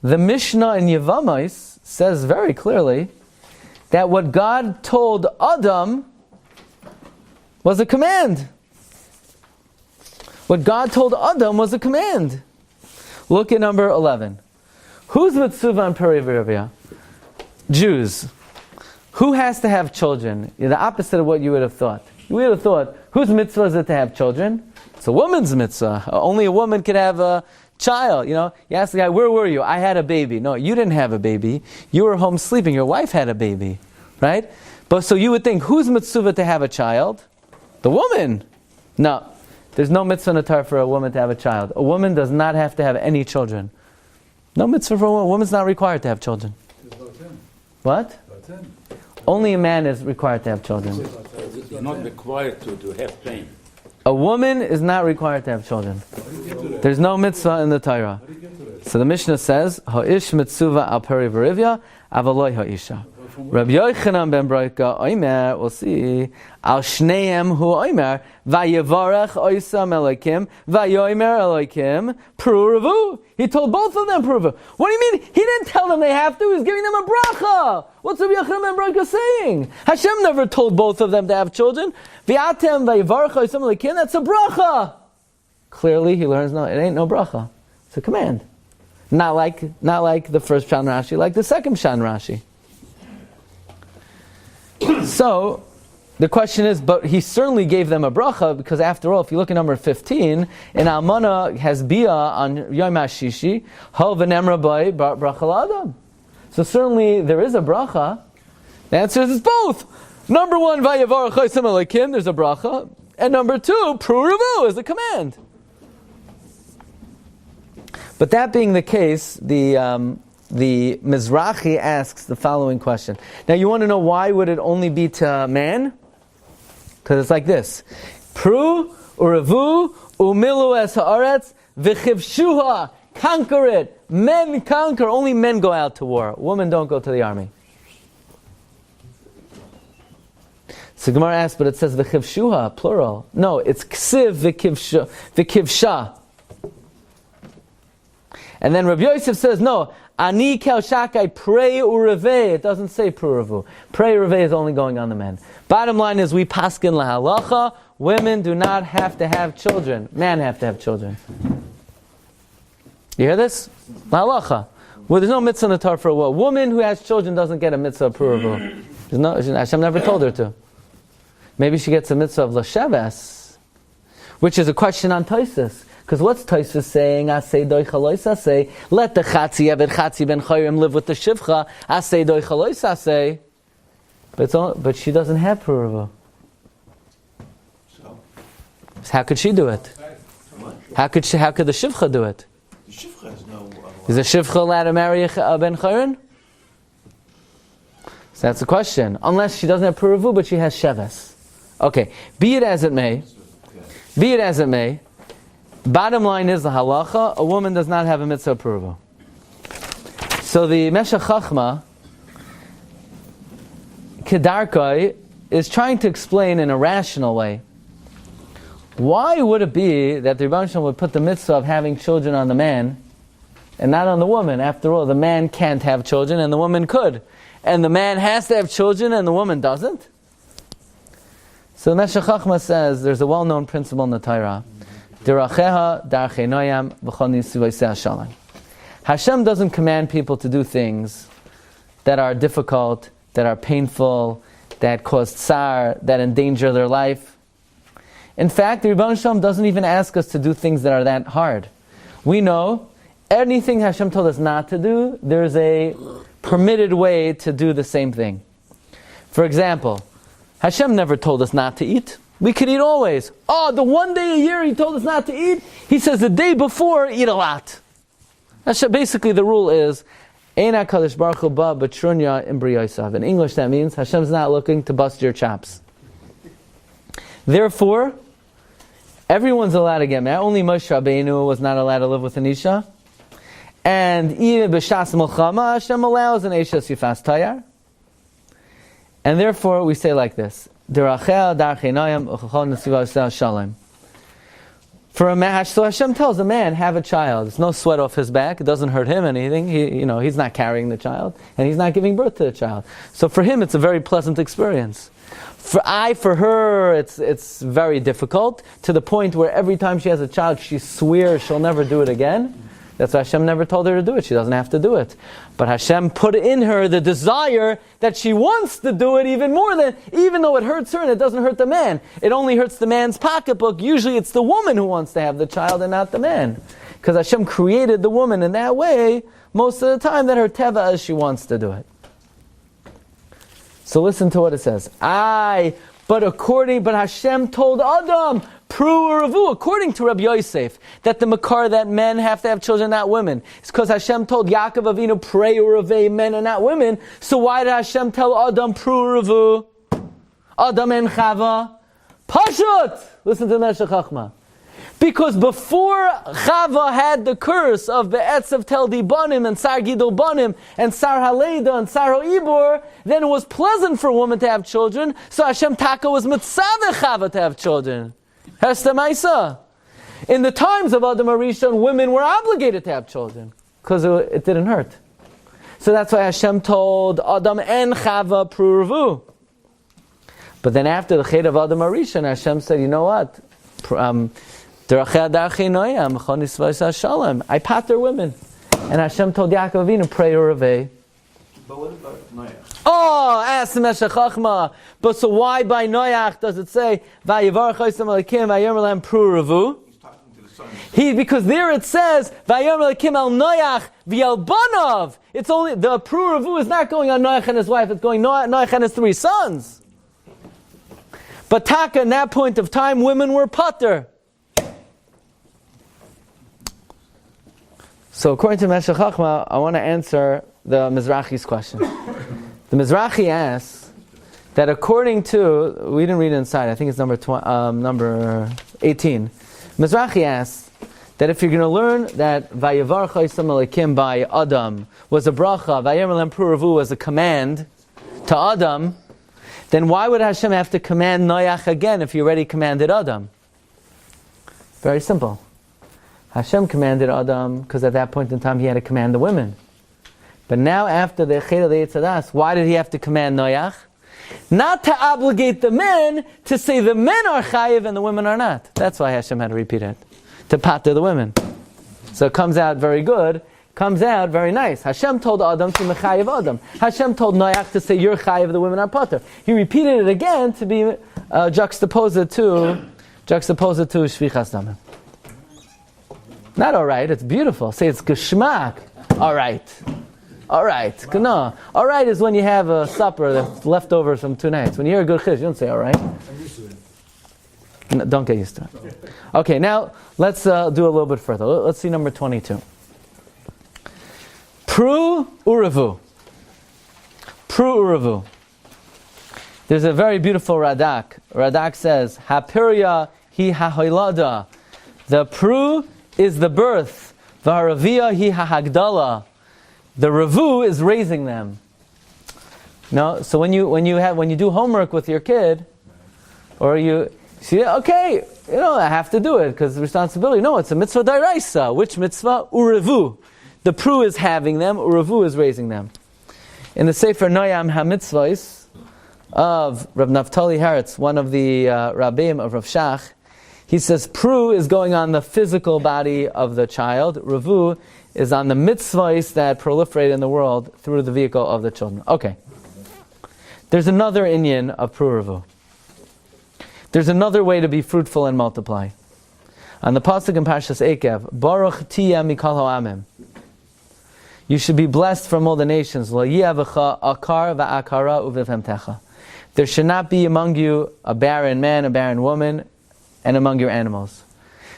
the Mishnah in Yevamos says very clearly that what God told Adam was a command. What God told Adam was a command. Look at number 11. Who's mitzvah and peri? Jews. Who has to have children? The opposite of what you would have thought. You would have thought, whose mitzvah is it to have children? It's a woman's mitzvah. Only a woman could have a child. You ask the guy, where were you? I had a baby. No, you didn't have a baby. You were home sleeping. Your wife had a baby. Right? But so you would think, who's mitzvah to have a child? The woman. No. There's no mitzvah in the Torah for a woman to have a child. A woman does not have to have any children. No mitzvah for a woman. A woman's not required to have children. What? Only a man is required to have children. You're not required to have pain. A woman is not required to have children. There's no mitzvah in the Torah. So the Mishnah says, Ha'ish mitzvah al peri v'rivya, avaloi ha'isha. Rabbi Yochanan ben Broika oimer, we'll see, al shneim hu oimer, vayevarech oisam elokim, vayoimer elokim, pruruvu. He told both of them pruruvu. What do you mean? He didn't tell them they have to, he was giving them a bracha. What's Rabbi Yochanan ben Broika saying? Hashem never told both of them to have children. V'atem vayevarech oisam elokim, that's a bracha. Clearly he learns, no, it ain't no bracha. It's a command. Not like the first Pshat Rashi, like the second Pshat Rashi. So, the question is, but he certainly gave them a bracha, because after all, if you look at number 15, in Almana has bia on Yom HaShishi, ho v'nemra bai bracha l'adam. So certainly there is a bracha. The answer is it's both. Number one, vayevarech oisam elokim, there's a bracha. And number two, pruruvu, is a command. But that being the case, the Mizrahi asks the following question. Now you want to know why would it only be to man? Because it's like this. Pru, uravu, umilu es haaretz, v'chivshuha, conquer it. Men conquer, only men go out to war. Women don't go to the army. So Gemara asks, but it says v'chivshuha, plural. No, it's ksiv v'kivsha. And then Rabbi Yosef says, no, ani kel shakai prei urevei. It doesn't say prurevu. Prei urevei is only going on the men. Bottom line is, we paskin lahalacha. Women do not have to have children. Men have to have children. You hear this? Lahalacha. Well, there's no mitzvah in the Torah for a woman who has children doesn't get a mitzvah of prurevu. Hashem never told her to. Maybe she gets a mitzvah of lasheves, which is a question on Tosfos. Because what's Tosfos saying? Asay doi chalois asay. Let the chatzi eved chatzi ben chayrim live with the shivcha. Asay doi chalois asay. But she doesn't have pruruva. So how could she do it? How could the shivcha do it? The shivcha has no... Is the shivcha allowed to marry a ben chayrim? So that's the question. Unless she doesn't have pruruva, but she has sheves. Okay. Be it as it may. Be it as it may. Bottom line is the halacha, a woman does not have a mitzvah pruruva. So the Meshech Chachma, Kedarkai, is trying to explain in a rational way, why would it be that the Rebbe would put the mitzvah of having children on the man and not on the woman? After all, the man can't have children and the woman could. And the man has to have children and the woman doesn't? So Meshech Chachma says there's a well-known principle in the Torah Deracheha darchei noyam v'chol nisivoisei hashalom. Hashem doesn't command people to do things that are difficult, that are painful, that cause tsar, that endanger their life. In fact, the Rebbeinu Shalom doesn't even ask us to do things that are that hard. We know anything Hashem told us not to do, there's a permitted way to do the same thing. For example, Hashem never told us not to eat. We could eat always. Oh, the one day a year He told us not to eat, He says the day before, eat a lot. Basically the rule is, Ein HaKadosh Baruch Hu ba b'trunya im briyosav. In English that means, Hashem's not looking to bust your chops. Therefore, everyone's allowed to get married. Only Moshe Rabbeinu was not allowed to live with an Isha. And even b'shas milchama, Hashem allows an Isha sifas tayar. And therefore we say like this: Derachel darchei noyam u'chachol nesivos shalom. For a man, so Hashem tells a man, have a child. There's no sweat off his back. It doesn't hurt him anything. He's not carrying the child, and he's not giving birth to the child. So for him, it's a very pleasant experience. For her, it's very difficult, to the point where every time she has a child, she swears she'll never do it again. That's why Hashem never told her to do it. She doesn't have to do it. But Hashem put in her the desire that she wants to do it even more than, even though it hurts her and it doesn't hurt the man. It only hurts the man's pocketbook. Usually it's the woman who wants to have the child and not the man. Because Hashem created the woman in that way, most of the time, that her teva is she wants to do it. So listen to what it says. But Hashem told Adam, according to Rabbi Yosef, that the makar, that men have to have children, not women. It's because Hashem told Yaakov Avinu, pray uravei, men and not women. So why did Hashem tell Adam, pru Adam and Chava? Pashut! Listen to Meshech Chachma. Because before Chava had the curse of Be'etzav Teldi Banim and Sar Gidol Banim and Sar Haleda and Sar Ha'ibor, then it was pleasant for a woman to have children, so Hashem Taka was mitzaveh Chava to have children. Hesta Maisa. In the times of Adam HaRishon, women were obligated to have children because it didn't hurt. So that's why Hashem told Adam and Chava pru. But then after the Chet of Adam HaRishon, Hashem said, you know what? I pater women. And Hashem told Yaakov Avinu, pray uravei. But what about Noach? Oh, ask the Meshech Chachma. But so why by Noach does it say Vayivarach Osam Elikim Vayomer Lahem Pru Revu? He's talking to the son. Because there it says Vayomer Elikim El Noach V'El Banav. It's only the Pru Revu is not going on Noach and his wife. It's going Noach and his 3 sons. But Taka, in that point of time, women were pater. So according to Meshech Chachma, I want to answer the Mizrachi's question. The Mizrachi asks that according to, we didn't read it inside, I think it's number 18. Mizrachi asks that if you're going to learn that Vayavar Chaysam Elikim by Adam was a bracha, Vayomer Lahem Pru Revu was a command to Adam, then why would Hashem have to command Noach again if he already commanded Adam? Very simple. Hashem commanded Adam because at that point in time he had to command the women. But now after the Chet of the Yetzadas, why did he have to command Noach? Not to obligate the men, to say the men are chayiv and the women are not. That's why Hashem had to repeat it. To pater the women. So it comes out very good, comes out very nice. Hashem told Adam to mechayiv Adam. Hashem told Noach to say you're chayiv, the women are pater. He repeated it again to be juxtaposed to shvichas damim. Not alright, it's beautiful. Say it's geschmack. Alright. Alright. No. Alright is when you have a supper that's left over from 2 nights. When you hear a good chish, you don't say alright. I'm used to it. No, don't get used to it. Okay, now let's do a little bit further. Let's see number 22. Pru Uravu. Pru Uravu. There's a very beautiful Radak. Radak says, Hapiria hi hahoilada. The Pru is the birth. V'haravia hi hahagdala. The Revu is raising them. No, so when you do homework with your kid, or you see, okay, I have to do it because responsibility. No, it's a mitzvah d'oraisa. Which mitzvah? Urevu. The Pru is having them. Urevu is raising them. In the Sefer Noyam HaMitzvahs of Rav Naftali Haretz, one of the Rabbeim of Rav Shach, He says pru is going on the physical body of the child. Revu is on the mitzvahs that proliferate in the world through the vehicle of the children. Okay. There's another inyan of pru revu. There's another way to be fruitful and multiply. On the pasuk in Parshas Ekev, Baruch tiyeh mikol ha'amim. You should be blessed from all the nations. Lo yi'avecha akar va'akara uvivhemtecha. There should not be among you a barren man, a barren woman, and among your animals.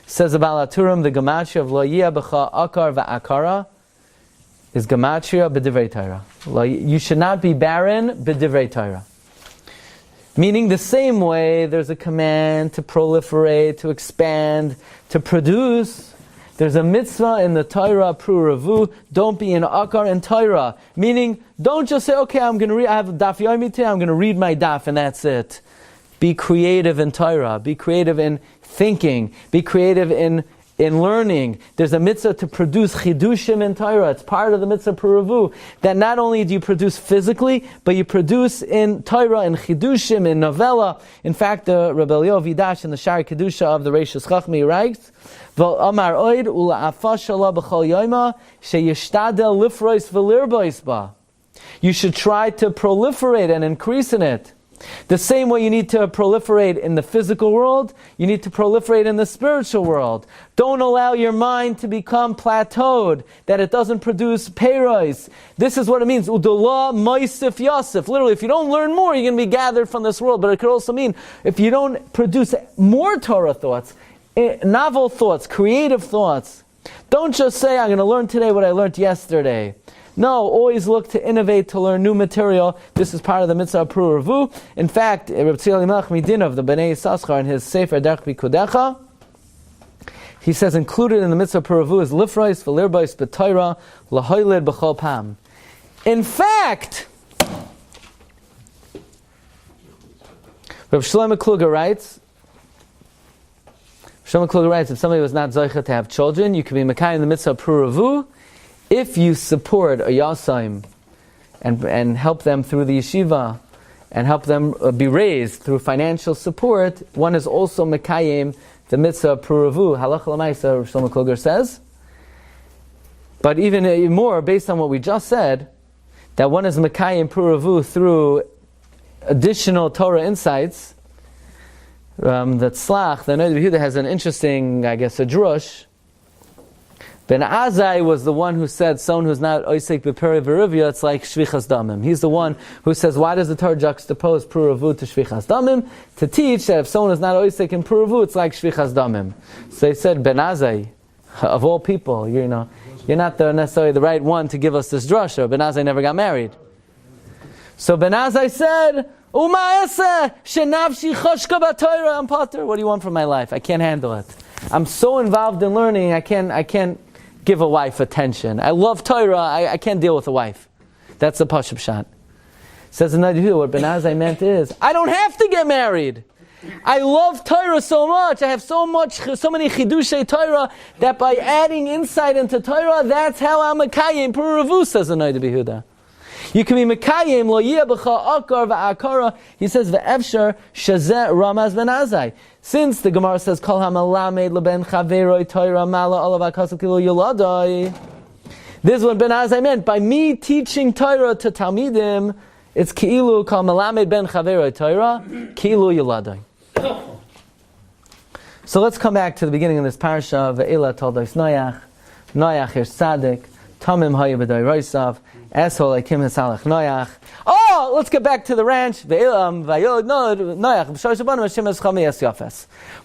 Says the Baal HaTurim, the gematria of Lo yi'avecha akar va'akara is gematria b'divrei Torah. You should not be barren b'divrei Torah. Meaning the same way there's a command to proliferate, to expand, to produce. There's a mitzvah in the Torah, pru revu, don't be in akar and Torah. Meaning, don't just say, okay, I'm going to read, I have a daf yomi today, I'm going to read my daf and that's it. Be creative in Torah, be creative in thinking, be creative in learning. There's a mitzvah to produce chidushim in Torah. It's part of the mitzvah pru revu. That not only do you produce physically, but you produce in Torah, in chidushim, in novella. In fact, the Rabbi Yehuda HaNasi in the Shari Kedusha of the Reishis Chachmi writes, Amar oid ula'afashala b'chol yoyma sheyishtadel lifrois v'lirbois ba. You should try to proliferate and increase in it. The same way you need to proliferate in the physical world, you need to proliferate in the spiritual world. Don't allow your mind to become plateaued, that it doesn't produce peiros. This is what it means. Udolah moisif yosef. Literally, if you don't learn more, you're going to be gathered from this world. But it could also mean, if you don't produce more Torah thoughts, novel thoughts, creative thoughts, don't just say, I'm going to learn today what I learned yesterday. No, always look to innovate, to learn new material. This is part of the mitzvah pru revu. In fact, Rabbi Tzvi Melech Midinov, the Bnei Yissaschar, in his Sefer Derech Pikudecha, he says included in the mitzvah pru revu is lifrois v'lirbois b'Torah lahoylid b'chol pam. In fact, Rabbi Shlomo Kluger writes, if somebody was not zoicha to have children, you could be mekayim in the mitzvah pru revu if you support a yasaim and help them through the yeshiva and help them be raised through financial support. One is also mekayim the mitzvah pru revu. Halacha l'maisa, Shlomo Kluger says. But even more, based on what we just said, that one is mekayim pru revu through additional Torah insights. That Slach, the Rabbi Yehuda has an interesting, a drush. Ben Azai was the one who said, someone who's not oisek b'peri v'rivya, it's like shvichas damim. He's the one who says, why does the Torah juxtapose pru revu to shvichas damim? To teach that if someone is not oisek in pru revu, it's like shvichas damim. So he said, Ben Azai, of all people, you're not necessarily the right one to give us this drasha. Ben Azai never got married. So Ben Azai said, I'm Potter. What do you want from my life? I can't handle it. I'm so involved in learning, I can't give a wife attention. I love Torah, I can't deal with a wife. That's the Pashup shot. Says another Yehuda, what Ben Azai meant is, I don't have to get married. I love Torah so much. I have so many chidushei Torah that by adding insight into Torah, that's how I'm a kayim pru revu, says another Yehuda. You can be mekayim lo yi'abecha akar va'akara. He says ve'efshar shazeh ramaz Ben Azai. Since the Gemara says kol hamalamed leben chaveroi Torah mala olav akasav kilo yoladai. This is what Ben Azai meant. By me teaching Torah to Talmidim, it's ki'ilu kol malamed ben chaveroi Torah ki'ilu yoladai. So let's come back to the beginning of this parsha. Ve'ela toldos Noach. Noach is tzaddik. Tamim haya b'day roisav. Asshole akim hasalach Noach. Oh, let's get back to the ranch.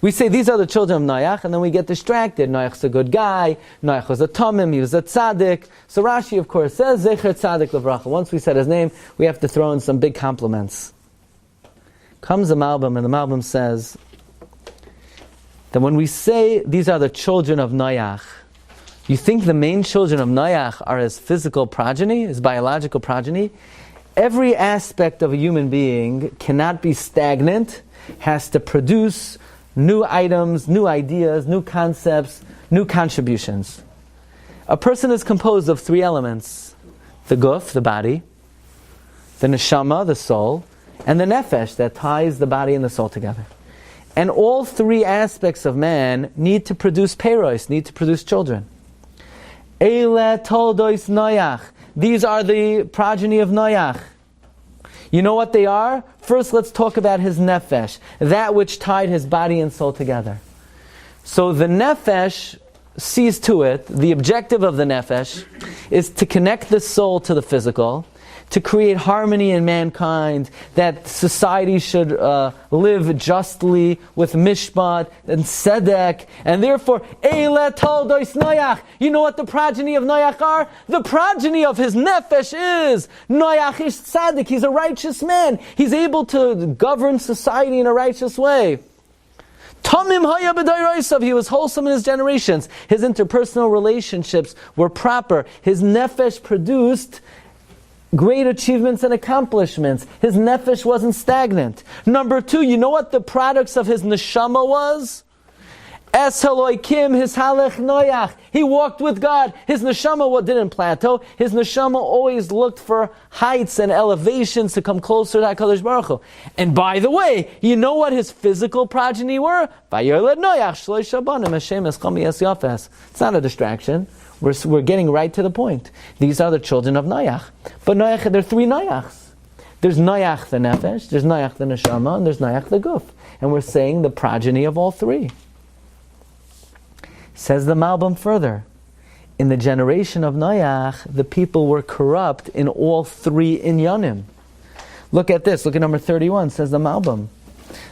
We say these are the children of Noach, and then we get distracted. Noach's a good guy. Noach was a tamim. He was a tzaddik. So Rashi, of course, says zecher tzaddik levracha. Once we said his name, we have to throw in some big compliments. Comes the Malbim, and the Malbim says that when we say these are the children of Noach, you think the main children of Noach are his physical progeny, his biological progeny? Every aspect of a human being cannot be stagnant, has to produce new items, new ideas, new concepts, new contributions. A person is composed of three elements: the guf, the body, the neshama, the soul, and the nefesh, that ties the body and the soul together. And all three aspects of man need to produce purest, need to produce children. Eile toldois Noach. These are the progeny of Noach. You know what they are? First, let's talk about his nefesh, that which tied his body and soul together. So the nefesh sees to it, the objective of the nefesh is to connect the soul to the physical, to create harmony in mankind, that society should live justly with mishpat and tzedek, and therefore, Eile toldois Noach. You know what the progeny of Noach are? The progeny of his nefesh is Noach is tzaddik. He's a righteous man. He's able to govern society in a righteous way. Tamim haya b'dayrosav. He was wholesome in his generations. His interpersonal relationships were proper. His nefesh produced great achievements and accomplishments. His nefesh wasn't stagnant. Number two, you know what the products of his neshama was? Es Elokim, his halech Noach. He walked with God. His neshama didn't plateau. His neshama always looked for heights and elevations to come closer to HaKadosh Baruch Hu. And by the way, you know what his physical progeny were? Vayoled Noach shloisha banim Hashem eschami es yafes. It's not a distraction. We're getting right to the point. These are the children of Noach. But Noach, there are three Noachs. There's Noach the nefesh, there's Noach the neshama, and there's Noach the guf. And we're saying the progeny of all three. Says the Malbim further, in the generation of Noach, the people were corrupt in all three inyanim. Look at this, look at number 31, says the Malbim.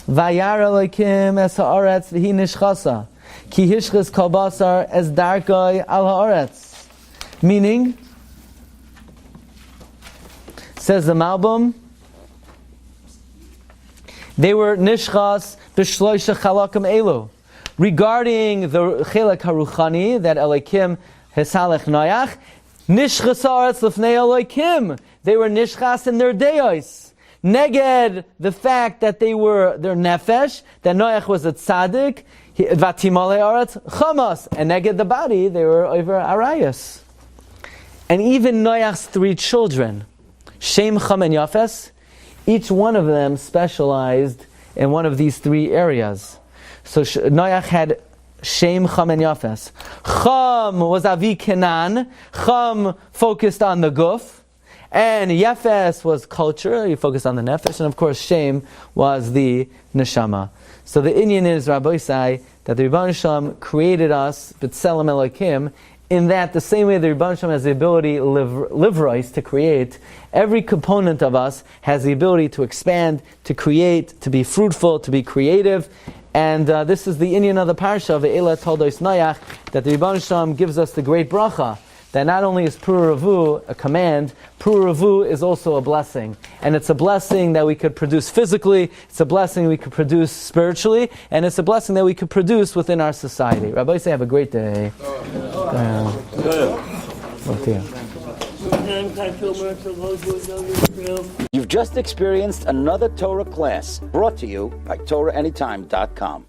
Vayar Elokim es haaretz v'hi nishchasa. Ki hishchas kol basar es darkoi al haaretz. Meaning, says the Malbim, they were nishchas b'shloisha chalakim elu. Regarding the chelak haruchani, that Elokim hisalech Noach, nishchas haaretz lefnei Elokim. They were nishchas in their deos. Neged, the fact that they were their nefesh, that Noach was a tzaddik, Vatimale aretz chamas, and neged the body, they were over arayas. And even Noach's three children, Shem, Cham, and Yafes, each one of them specialized in one of these three areas. So Noach had Shem, Cham, and Yafes. Cham was Avi Kenan. Cham focused on the guf, and Yafes was culture. He focused on the nefesh, and of course Shem was the neshama. So the inyan is, Rabbi Say, that the Rebbeinu Shalom created us, B'Tselem Elokim, in that the same way the Rebbeinu Shalom has the ability, livrois, to create, every component of us has the ability to expand, to create, to be fruitful, to be creative. And this is the inyan of the Parsha of Eile toldois Noach, that the Rebbeinu Shalom gives us the great bracha, that not only is puravu a command, puravu is also a blessing. And it's a blessing that we could produce physically, it's a blessing we could produce spiritually, and it's a blessing that we could produce within our society. Rabbi, say have a great day. You've just experienced another Torah class brought to you by TorahAnytime.com.